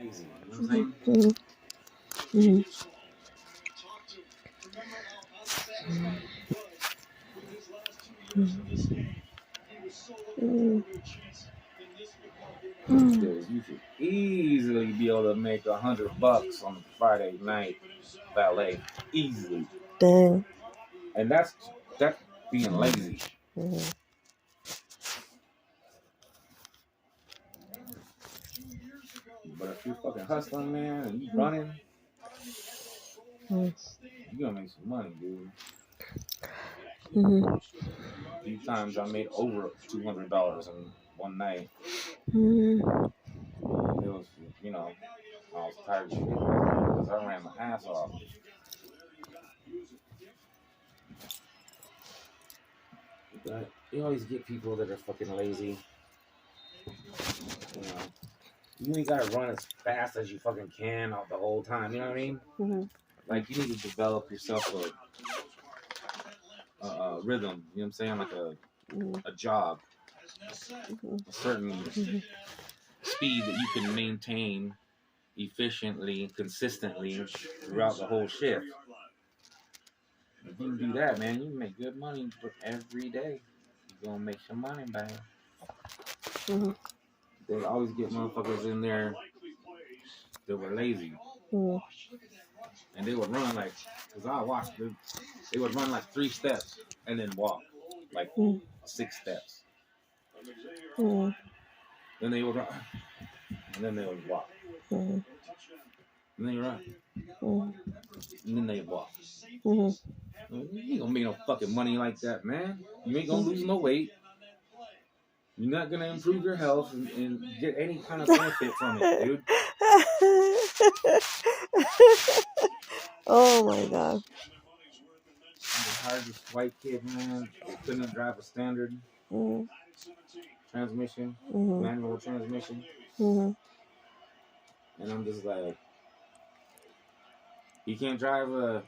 Lazy, you know what I'm saying? Mm-hmm. Because you should easily be able to make $100 on a Friday night ballet, easily, Dang. and that's being lazy. Mm-hmm. But if you're fucking hustling, man, and you running, you're gonna make some money, dude. Mm-hmm. A few times I made over $200 in one night. Mm-hmm. It was, I was tired of shit because I ran my ass off. But you always get people that are fucking lazy. You know, you ain't gotta run as fast as you fucking can all the whole time. You know what I mean? Mm-hmm. Like you need to develop yourself a rhythm. You know what I'm saying? Like a jog, a certain speed that you can maintain efficiently and consistently throughout the whole shift. If you can do that, man, you can make good money every day. You're gonna make some money, man. Mm-hmm. They always get motherfuckers in there that were lazy. Mm-hmm. And they would run like, because I watched them, they would run like 3 steps and then walk like 6 steps. Mm-hmm. Then they would run, and then they would walk. Mm-hmm. And then you run, and then they walk. Mm-hmm. You ain't gonna make no fucking money like that, man. You ain't gonna lose no weight. You're not gonna improve your health and get any kind of benefit from it, dude. Oh my god. I hired this white kid, man. He couldn't drive a standard Mm-hmm. transmission, Mm-hmm. manual transmission. Mm-hmm. And I'm just like, you can't drive a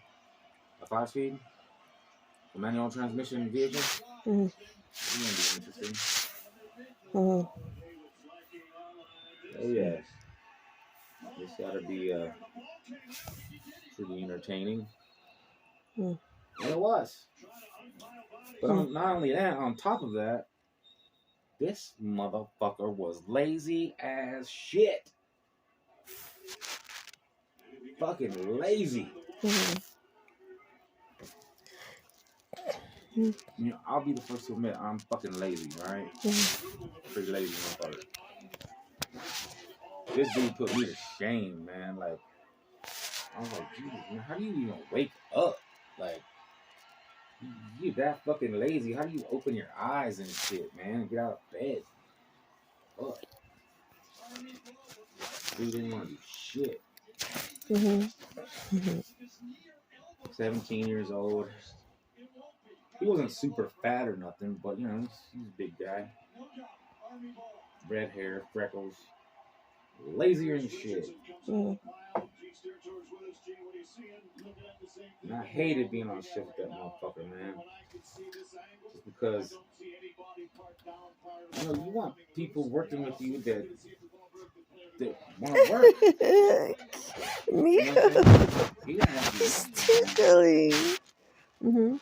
5-speed, a manual transmission vehicle? Mm-hmm. You won't be interested. Mm-hmm. Oh, yeah. This gotta be pretty entertaining. Mm-hmm. And it was. But not only that, on top of that, this motherfucker was lazy as shit. Fucking lazy. Mm-hmm. You know, I'll be the first to admit I'm fucking lazy, alright? Pretty lazy motherfucker. This dude put me to shame, man. Like, I was like, Jesus, man, how do you even wake up? Like, you that fucking lazy. How do you open your eyes and shit, man? Get out of bed. Fuck. Dude didn't want to do shit. Mm-hmm. 17 years old. He wasn't super fat or nothing, but you know, he's a big guy. Red hair, freckles. Lazier than shit. Mm-hmm. And I hated being on shift with that motherfucker, man. Just because, you know, you want people working with you that want to work. Me? You know what I'm saying? He didn't want to do He's nothing. tickling. Mm-hmm.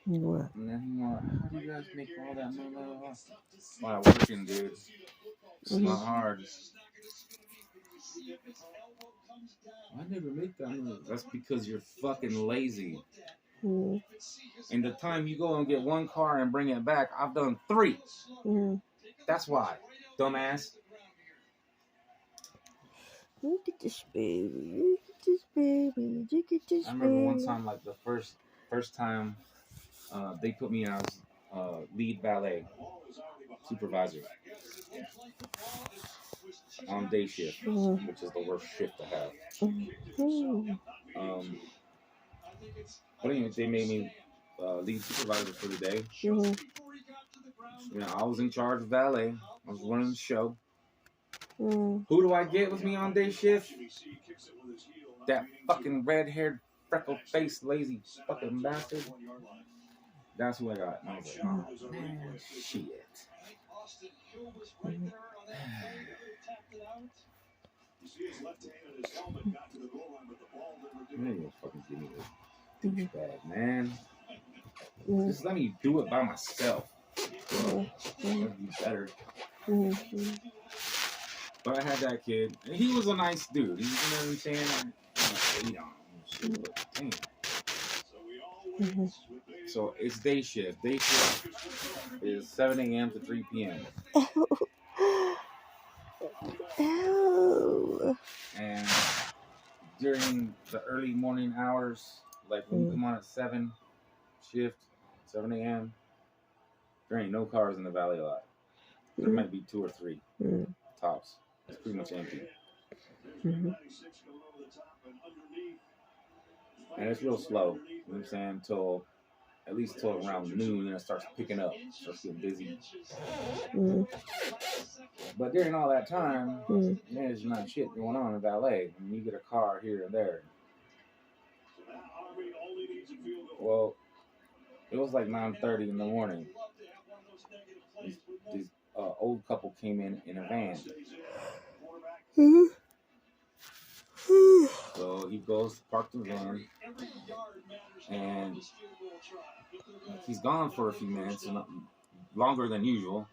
What? And then he went, how do you guys make all that money? While working, dude. It's not hard. I never make that money. That's because you're fucking lazy. Mm-hmm. And the time you go and get one car and bring it back, I've done 3. Mm-hmm. That's why, dumbass. Look at this baby. Look at this baby. Look at this baby. I remember one time, like the first time they put me as lead ballet supervisor on day shift, which is the worst shift to have. But anyway, they made me lead supervisor for the day. You know, I was in charge of ballet. I was running the show. Who do I get with me on day shift? That fucking red-haired, freckle-faced, lazy fucking bastard. That's who I got. And I was like, oh man, shit. Man, you fucking give me this douchebag, man. Just let me do it by myself. That'd be better. But I had that kid, and he was a nice dude. You know what I'm saying? But damn. So it's day shift. Day shift is 7 a.m. to 3 p.m. And during the early morning hours, like when you come on at 7 a.m., there ain't no cars in the valley lot. There might be 2 or 3 tops. It's pretty much empty. And it's real slow, you know what I'm saying, at least till around noon, and it starts picking up, starts getting busy. But during all that time, there's not shit going on in valet. I mean, you get a car here and there. Well, it was like 9:30 in the morning. This old couple came in a van. So he goes to park the van, and he's gone for a few minutes, and longer than usual.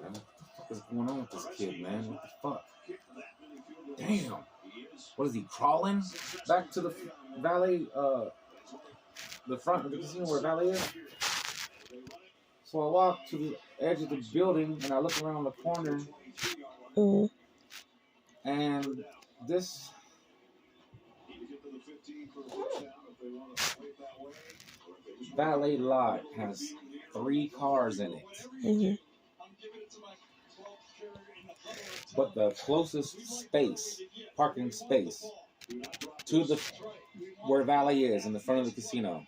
What the fuck is going on with this kid, man? What the fuck? Damn. What is he, crawling back to the valet, the front of the casino where valet is? So I walk to the edge of the building, and I look around the corner, and this valet lot has 3 cars in it. But the closest parking space to where valet is in the front of the casino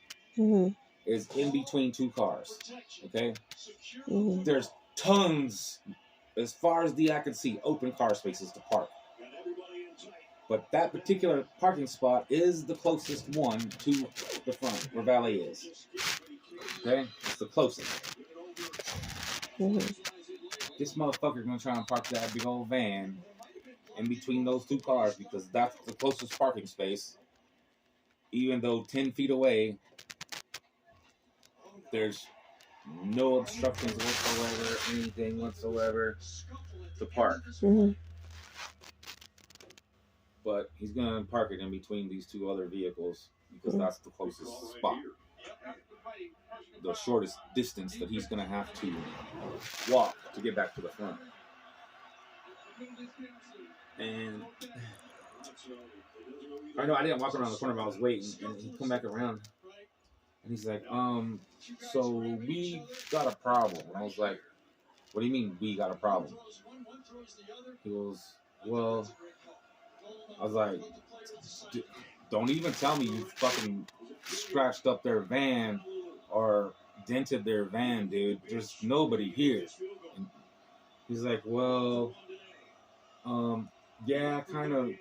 is in between 2 cars. Okay? There's tons, as far as the eye can see, open car spaces to park. But that particular parking spot is the closest one to the front where valet is. Okay? It's the closest. This motherfucker's gonna try and park that big old van in between those 2 cars because that's the closest parking space. Even though 10 feet away, there's no obstructions whatsoever, anything whatsoever to park. But he's gonna park it in between these 2 other vehicles because that's the closest spot. The shortest distance that he's gonna have to walk to get back to the front. And I know I didn't walk around the corner, but I was waiting, and he come back around, and he's like, so we got a problem. And I was like, what do you mean we got a problem? He goes, well, I was like, don't even tell me you fucking scratched up their van or dented their van, dude. There's nobody here. And he's like, well, yeah, I kind of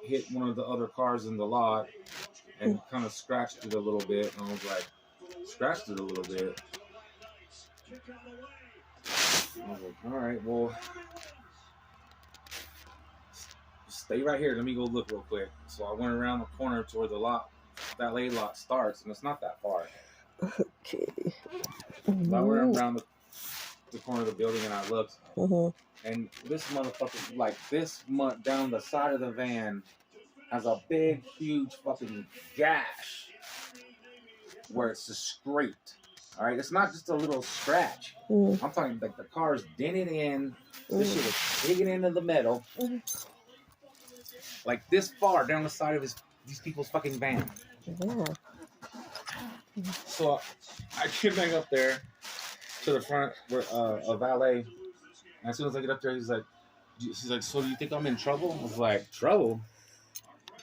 hit one of the other cars in the lot and kind of scratched it a little bit. And I was like, scratched it a little bit? I was like, all right, well, stay right here. Let me go look real quick. So I went around the corner to where the valet lot starts, and it's not that far. Okay. I went around the corner of the building, and I looked, and this motherfucker, like this down the side of the van, has a big, huge fucking gash where it's just scraped. All right, it's not just a little scratch. I'm talking like the car's dented in. This shit is digging into the metal, like this far down the side of these people's fucking van. Yeah. So I get back up there to the front where a valet. And as soon as I get up there, she's like, so do you think I'm in trouble? I was like, trouble?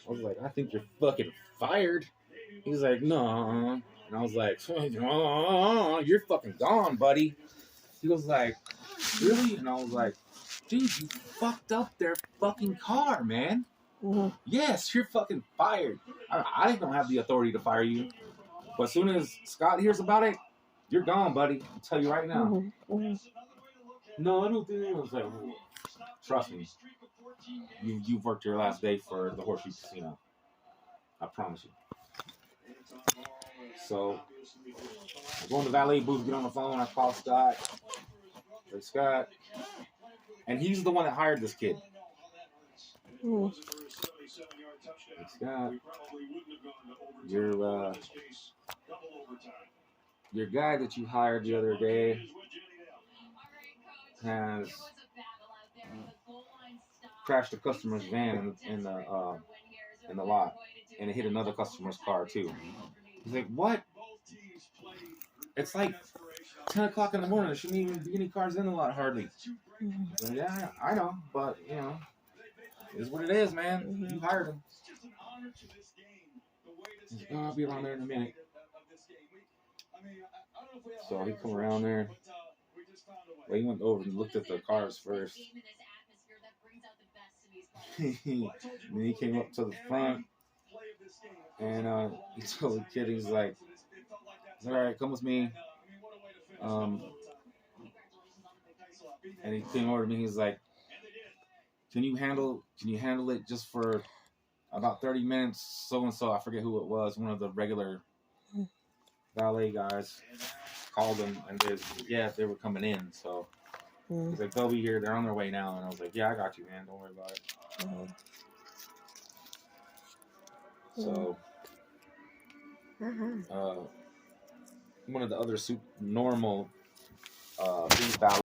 I was like, I think you're fucking fired. He's like, no. And I was like, you're fucking gone, buddy. He was like, really? And I was like, dude, you fucked up their fucking car, man. Yes, you're fucking fired. I don't have the authority to fire you. But as soon as Scott hears about it, you're gone, buddy. I'll tell you right now. No, I don't think it was like. Trust me, you've worked your last day for the Horseshoe Casino. I promise you. So I go in the valet booth, get on the phone. I call Scott. Hey, Scott, and he's the one that hired this kid. Mm. Hey, Scott, your guy that you hired the other day has crashed a customer's van in the lot, and it hit another customer's car too. He's like, what? It's like 10 o'clock in the morning. There shouldn't even be any cars in the lot hardly. Like, yeah, I know, but you know, it's what it is, man. You hired him. He's like, oh, I'll be around there in a minute. So he come around there. Well, he went over and looked at the cars first. And then he came up to the front, and he told the kid, he's like, all right, come with me. And he came over to me. He's like, can you handle it just for about 30 minutes? So and so, I forget who it was. One of the regular valet guys called him, and they were coming in. So he's like, they'll be here. They're on their way now. And I was like, yeah, I got you, man. Don't worry about it. So one of the other normal valet